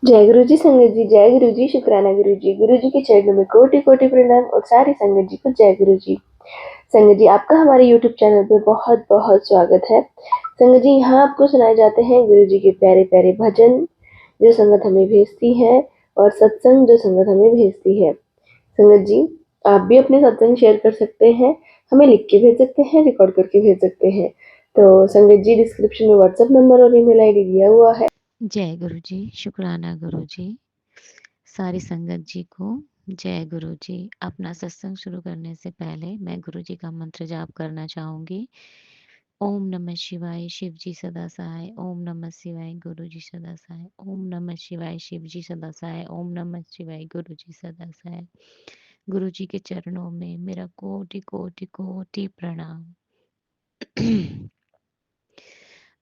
जय गुरु जी संगत जी, जय गुरु जी, शुक्राना गुरु जी के चरणों में कोटि कोटि प्रणाम और सारी संगत जी को जय गुरु जी। संगत जी, आपका हमारे YouTube चैनल पे बहुत बहुत स्वागत है। संगत जी, यहाँ आपको सुनाए जाते हैं गुरु जी के प्यारे प्यारे भजन जो संगत हमें भेजती है और सत्संग जो संगत हमें भेजती है। संगत जी, आप भी अपने सत्संग शेयर कर सकते हैं, हमें लिख के भेज सकते हैं, रिकॉर्ड करके भेज सकते हैं। तो संगत जी, डिस्क्रिप्शन में व्हाट्सएप नंबर और ईमेल आईडी दिया हुआ है। जय गुरु जी, शुक्राना गुरु जी, सारी संगत जी को जय गुरु जी। अपना सत्संग शुरू करने से पहले मैं गुरु जी का मंत्र जाप करना चाहूंगी। ओम नमः शिवाय, शिव जी सदा सहाय। ओम नमः शिवाय, गुरु जी सदा सहाय। ओम नमः शिवाय, शिव जी सदा सहाय। ओम नमः शिवाय, गुरु जी सदा सहाय। गुरु जी के चरणों में मेरा कोटि कोटि कोटि प्रणाम।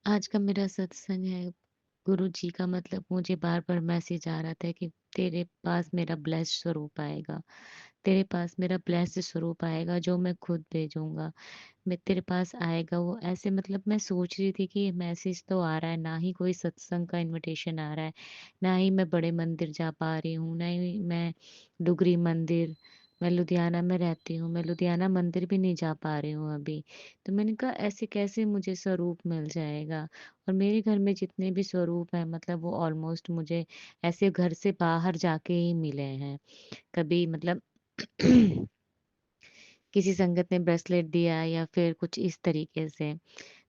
आज का मेरा सत्संग है गुरु जी का, मतलब मुझे बार बार मैसेज आ रहा था कि तेरे पास मेरा ब्लेस्ड स्वरूप आएगा, तेरे पास मेरा ब्लेस्ड स्वरूप आएगा जो मैं खुद भेजूंगा, मैं तेरे पास आएगा वो। ऐसे मतलब मैं सोच रही थी कि ये मैसेज तो आ रहा है, ना ही कोई सत्संग का इनविटेशन आ रहा है, ना ही मैं बड़े मंदिर जा पा रही हूँ, ना ही मैं डुगरी मंदिर, मैं लुधियाना में रहती हूँ, मैं लुधियाना मंदिर भी नहीं जा पा रही हूँ अभी। तो मैंने कहा ऐसे कैसे मुझे स्वरूप मिल जाएगा। और मेरे घर में जितने भी स्वरूप हैं मतलब वो ऑलमोस्ट मुझे ऐसे घर से बाहर जाके ही मिले हैं। कभी मतलब किसी संगत ने ब्रेसलेट दिया या फिर कुछ इस तरीके से।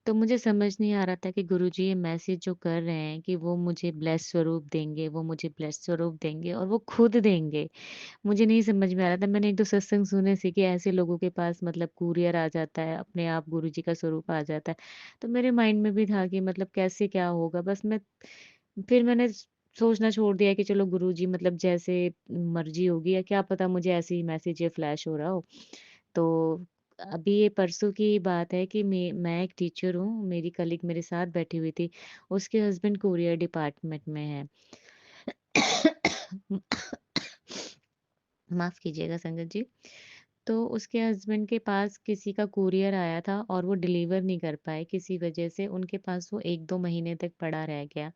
तो मुझे समझ नहीं आ रहा था कि गुरुजी ये मैसेज जो कर रहे हैं कि वो मुझे ब्लेस्ड स्वरूप देंगे, वो मुझे ब्लेस्ड स्वरूप देंगे और वो खुद देंगे। मुझे नहीं समझ में आ रहा था। मैंने 1-2 सत्संग सुने थे कि ऐसे लोगों के पास मतलब कुरियर आ जाता है, अपने आप गुरुजी का स्वरूप आ जाता है। तो मेरे माइंड में भी था कि मतलब कैसे क्या होगा? बस मैं फिर मैंने सोचना छोड़ दिया कि चलो गुरुजी मतलब जैसे मर्ज़ी होगी, या क्या पता मुझे ऐसे ही मैसेज ये फ्लैश हो रहा हो। तो अभी ये परसों की बात है कि मैं एक टीचर हूँ, मेरी कलीग मेरे साथ बैठी हुई थी, उसके हस्बैंड कुरियर डिपार्टमेंट में हैं। माफ़ कीजिएगा संगत जी। तो उसके हस्बैंड के पास किसी का कुरियर आया था और वो डिलीवर नहीं कर पाए किसी वजह से, उनके पास वो 1-2 महीने तक पड़ा रह गया।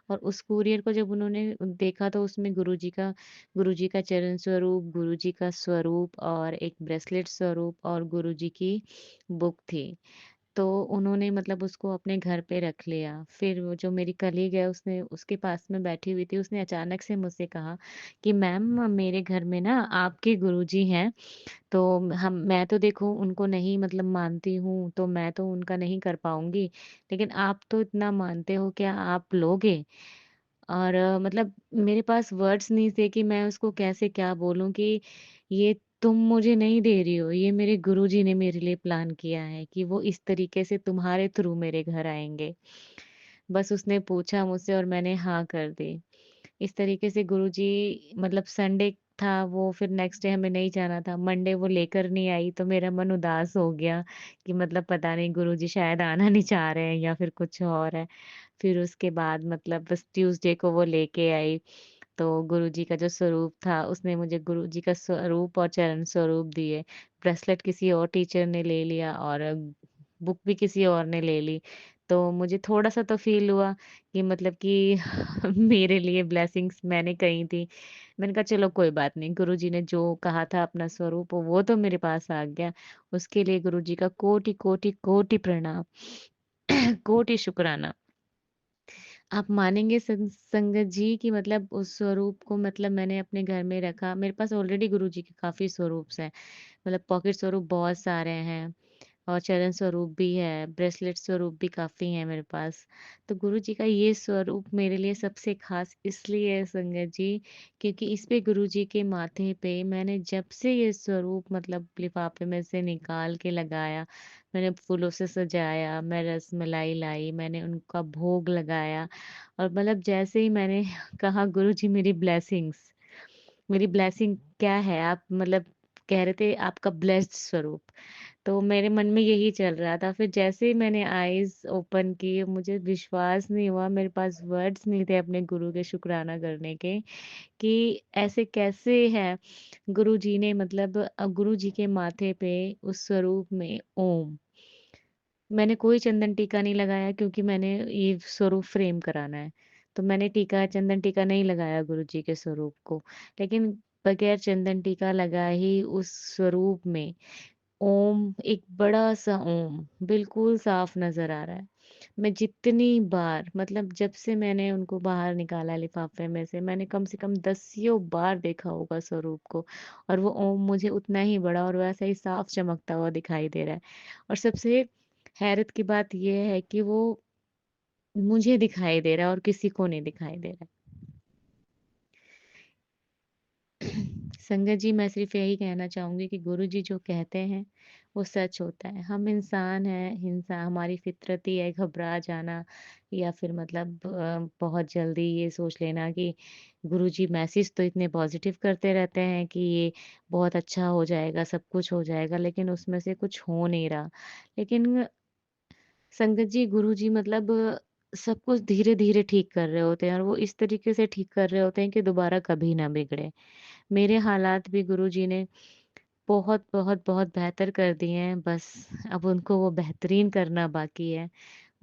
और उस कुरियर को जब उन्होंने देखा तो उसमें गुरुजी का चरण स्वरूप, गुरुजी का स्वरूप और एक ब्रेसलेट स्वरूप और गुरुजी की बुक थी। तो उन्होंने मतलब उसको अपने घर पे रख लिया। फिर वो जो मेरी कलीग है उसने उसके पास में बैठी हुई थी, उसने अचानक से मुझसे कहा कि मैम मेरे घर में ना आपके गुरुजी हैं, तो हम मैं तो देखो उनको नहीं मतलब मानती हूँ, तो मैं तो उनका नहीं कर पाऊँगी, लेकिन आप तो इतना मानते हो, क्या आप लोगे? और मतलब मेरे पास वर्ड्स नहीं थे कि मैं उसको कैसे क्या बोलूँ कि ये तुम मुझे नहीं दे रही हो, ये मेरे गुरुजी ने मेरे लिए प्लान किया है कि वो इस तरीके से तुम्हारे थ्रू मेरे घर आएँगे। बस उसने पूछा मुझसे और मैंने हाँ कर दी। इस तरीके से गुरुजी मतलब संडे था वो, फिर नेक्स्ट डे हमें नहीं जाना था। मंडे वो लेकर नहीं आई तो मेरा मन उदास हो गया कि मतलब पता नहीं गुरुजी शायद आना नहीं चाह रहे हैं या फिर कुछ और है। फिर उसके बाद मतलब बस ट्यूसडे को वो लेके आई। तो गुरुजी का जो स्वरूप था उसने मुझे गुरुजी का स्वरूप और चरण स्वरूप दिए। ब्रेसलेट किसी और टीचर ने ले लिया और बुक भी किसी और ने ले ली। तो मुझे थोड़ा-सा तो फ़ील हुआ कि मतलब कि मेरे लिए ब्लेसिंग्स मैंने कही थी। मैंने कहा चलो कोई बात नहीं, गुरुजी ने जो कहा था अपना स्वरूप वो तो मेरे पास आ गया। उसके लिए गुरुजी का कोटि, कोटि, कोटि प्रणाम, कोटि शुक्राना। आप मानेंगे संगत जी कि मतलब उस स्वरूप को मतलब मैंने अपने घर में रखा। मेरे पास ऑलरेडी गुरुजी के काफ़ी स्वरूप्स हैं। मतलब पॉकेट स्वरूप बहुत सारे हैं और चरण स्वरूप भी है, ब्रेसलेट स्वरूप भी काफ़ी हैं मेरे पास। तो गुरुजी का ये स्वरूप मेरे लिए सबसे ख़ास इसलिए है संगत जी, क्योंकि इस पे गुरुजी के माथे पे मैंने जब से ये स्वरूप मतलब लिफ़ाफ़े में से निकाल के लगाया, मैंने फूलों से सजाया, मैं रसमलाई लाई, मैंने उनका भोग लगाया और मतलब जैसे ही मैंने कहा गुरुजी मेरी ब्लेसिंग क्या है? आप मतलब कह रहे थे आपका ब्लेस्ड स्वरूप। तो मेरे मन में यही चल रहा था। फिर जैसे ही मैंने आईज़ ओपन की, मुझे विश्वास नहीं हुआ, मेरे पास वर्ड्स नहीं थे अपने गुरु के शुक्राना करने के, कि ऐसे कैसे है गुरुजी ने मतलब गुरुजी के माथे पे उस स्वरूप में ओम। मैंने कोई चंदन टीका नहीं लगाया क्योंकि मैंने ये स्वरूप फ्रेम कराना है। तो मैंने टीका चंदन टीका नहीं लगाया गुरुजी के स्वरूप को, लेकिन बगैर चंदन टीका लगाए ही उस स्वरूप में ओम, एक बड़ा-सा ओम बिल्कुल साफ नज़र आ रहा है। मैं जितनी बार मतलब जब से मैंने उनको बाहर निकाला लिफ़ाफ़े में से, मैंने कम से कम दसियों बार देखा होगा स्वरूप को, और वो ओम मुझे उतना ही बड़ा और वैसा ही साफ चमकता हुआ दिखाई दे रहा है। और सबसे हैरत की बात ये है कि वो मुझे दिखाई दे रहा है और किसी को नहीं दिखाई दे रहा है। संगत जी, मैं सिर्फ यही कहना चाहूँगी कि गुरुजी जो कहते हैं, वो सच होता है। हम इंसान हैं, हिंसा हमारी फितरत ही है घबरा जाना, या फिर मतलब बहुत जल्दी ये सोच लेना कि गुरुजी मैसेज तो इतने पॉज़िटिव करते रहते हैं कि ये बहुत अच्छा हो जाएगा, सब कुछ हो जाएगा, लेकिन उसमें से कुछ हो नहीं रहा। लेकिन संगत जी, गुरुजी मतलब सब कुछ धीरे-धीरे ठीक कर रहे होते हैं, और वो इस तरीके से ठीक कर रहे होते हैं कि दोबारा कभी ना बिगड़े। मेरे हालात भी गुरुजी ने बहुत, बहुत, बहुत बेहतर कर दिए हैं, बस अब उनको वो बेहतरीन करना बाकी है,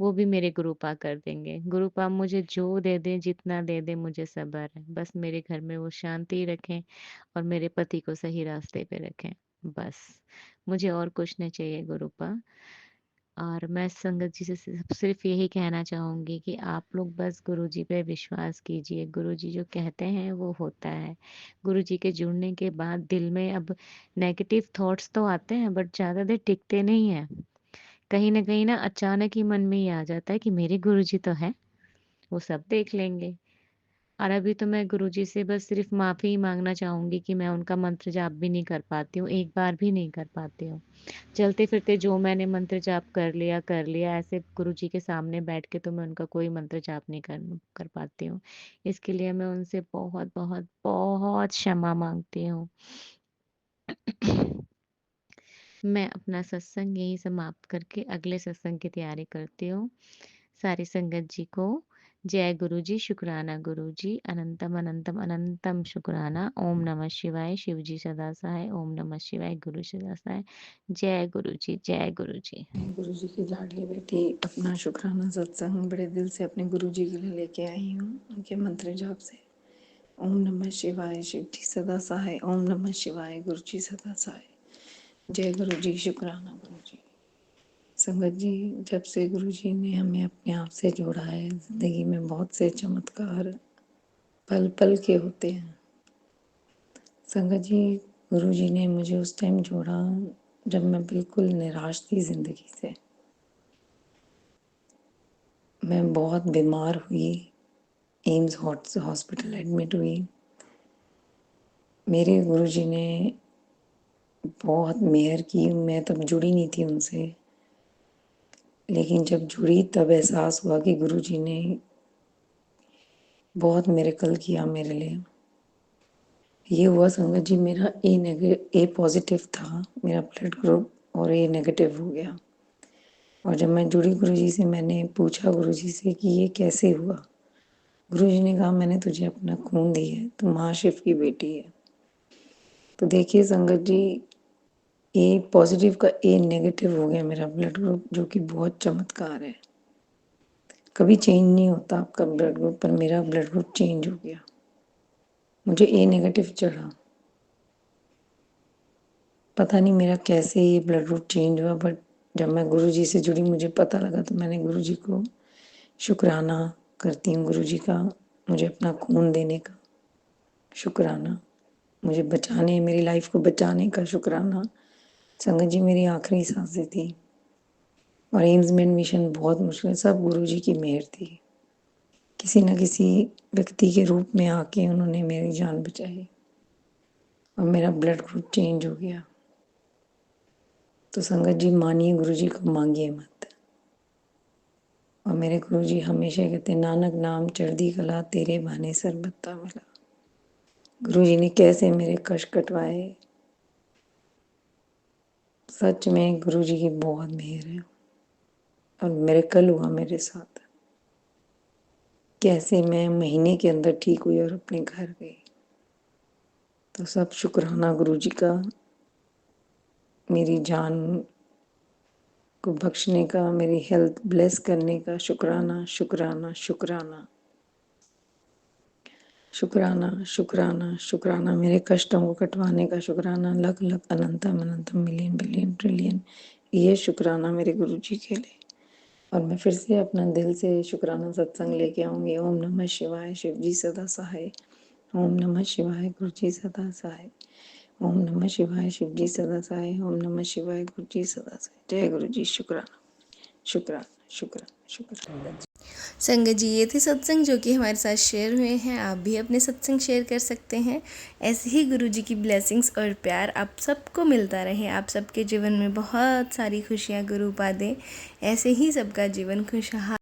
वो भी मेरे गुरुपा कर देंगे। गुरुपा मुझे जो दे दें, जितना दे दें, मुझे सब्र है। बस मेरे घर में वो शांति रखें और मेरे पति को सही रास्ते पे रखें, बस। मुझे और कुछ नहीं चाहिए गुरुपा। और मैं संगत जी से सिर्फ यही कहना चाहूँगी कि आप लोग बस गुरुजी पे विश्वास कीजिए। गुरुजी जो कहते हैं वो होता है। गुरुजी के जुड़ने के बाद दिल में अब नेगेटिव थॉट्स तो आते हैं, बट ज़्यादा देर टिकते नहीं हैं। कहीं न कहीं ना अचानक ही मन में ये आ जाता है कि मेरे गुरुजी तो हैं, वो सब देख लेंगे। और अभी तो मैं गुरुजी से बस सिर्फ माफ़ी ही माँगना चाहूँगी कि मैं उनका मंत्र जाप भी नहीं कर पाती हूँ, एक बार भी नहीं कर पाती हूँ। चलते-फिरते जो मैंने मंत्र जाप कर लिया, ऐसे गुरुजी के सामने बैठ के तो मैं उनका कोई मंत्र जाप नहीं कर कर पाती हूँ। इसके लिए मैं उनसे बहुत, बहुत, बहुत क्षमा माँगती हूँ। मैं अपना सत्संग यहीं समाप्त करके अगले सत्संग की तैयारी करती हूँ। सारी संगत जी को जय गुरु जी, शुक्राना गुरु जी, अनंतम अनंतम अनंतम शुक्राना। ओम नमः शिवाय, शिव जी सदा सहाय। ओम नमः शिवाय, गुरु सदा सहाय। जय गुरु जी, जय गुरु जी। मैं गुरु जी की लाडली बेटी अपना शुक्राना सत्संग बड़े दिल से अपने गुरु जी के लिए लेके आई हूँ, उनके मंत्र जाप से। ओम नमः शिवाय, शिव जी सदा सहाय। ओम नमः शिवाय, गुरु जी सदा सहाय। जय गुरु जी, शुक्राना गुरु जी। संगत जी, जब से गुरु जी ने हमें अपने आप से जोड़ा है, जिंदगी में बहुत से चमत्कार पल पल के होते हैं। संगत जी, गुरु जी ने मुझे उस टाइम जोड़ा जब मैं बिल्कुल निराश थी जिंदगी से। मैं बहुत बीमार हुई, एम्स हॉस्पिटल एडमिट हुई। मेरे गुरुजी ने बहुत मेहर की। मैं तब जुड़ी नहीं थी उनसे, लेकिन जब जुड़ी तब एहसास हुआ कि गुरुजी ने बहुत मिरेकल किया मेरे लिए। ये हुआ संगत जी, मेरा ए पॉजिटिव था मेरा ब्लड ग्रुप, और ए नेगेटिव हो गया। और जब मैं जुड़ी गुरुजी से, मैंने पूछा गुरुजी से कि ये कैसे हुआ। गुरुजी ने कहा, मैंने तुझे अपना खून दी है, तू महाशिव की बेटी है। तो देखिए संगत जी, ए पॉजिटिव का ए नेगेटिव हो गया मेरा ब्लड ग्रुप, जो कि बहुत चमत्कार है। कभी चेंज नहीं होता आपका ब्लड ग्रुप, पर मेरा ब्लड ग्रुप चेंज हो गया। मुझे ए नेगेटिव चढ़ा, पता नहीं मेरा कैसे ये ब्लड ग्रुप चेंज हुआ, बट जब मैं गुरुजी से जुड़ी मुझे पता लगा, तो मैंने गुरुजी को शुक्राना करती हूँ। गुरुजी का मुझे अपना खून देने का शुक्राना, मुझे बचाने, मेरी लाइफ को बचाने का शुक्राना। संगत जी, मेरी आखिरी सांसें थी और एम्स में एडमिशन बहुत मुश्किल, सब गुरुजी की मेहर थी। किसी न किसी व्यक्ति के रूप में आके उन्होंने मेरी जान बचाई और मेरा ब्लड ग्रुप चेंज हो गया। तो संगत जी, मानिए गुरुजी को, मांगिए मत। और मेरे गुरुजी हमेशा कहते, नानक नाम चढ़दी कला, तेरे बहाने सरबत्ता मिला। गुरुजी ने कैसे मेरे कष्ट कटवाए। सच में गुरुजी की बहुत मेहर है, और मिरेकल हुआ मेरे साथ। कैसे मैं महीने के अंदर ठीक हुई और अपने घर गई। तो सब शुक्राना गुरुजी का, मेरी जान को बख्शने का, मेरी हेल्थ ब्लेस करने का शुक्राना शुक्राना शुक्राना। शुक्राना शुक्राना शुक्राना मेरे कष्टों को कटवाने का शुक्राना, लख लख अनंतम अनंतम मिलियन बिलियन ट्रिलियन ये शुक्राना मेरे गुरुजी के लिए। और मैं फिर से अपना दिल से शुक्राना सत्संग लेके आऊँगी। ओम नमः शिवाय, शिव जी सदा सहाय। ओम नमः शिवाय, गुरु जी सदा सहाय। ओम नमः शिवाय, शिव जी सदा सहाय। ओम नमः शिवाय, गुरु जी सदा सहाय। जय गुरु जी। शुक्राना शुक्राना शुक्राना शुक्राना। संगत जी, ये थे सत्संग जो कि हमारे साथ शेयर हुए हैं। आप भी अपने सत्संग शेयर कर सकते हैं। ऐसे ही गुरु जी की ब्लेसिंग्स और प्यार आप सबको मिलता रहे। आप सबके जीवन में बहुत सारी खुशियाँ गुरु पा दें। ऐसे ही सबका जीवन खुशहाल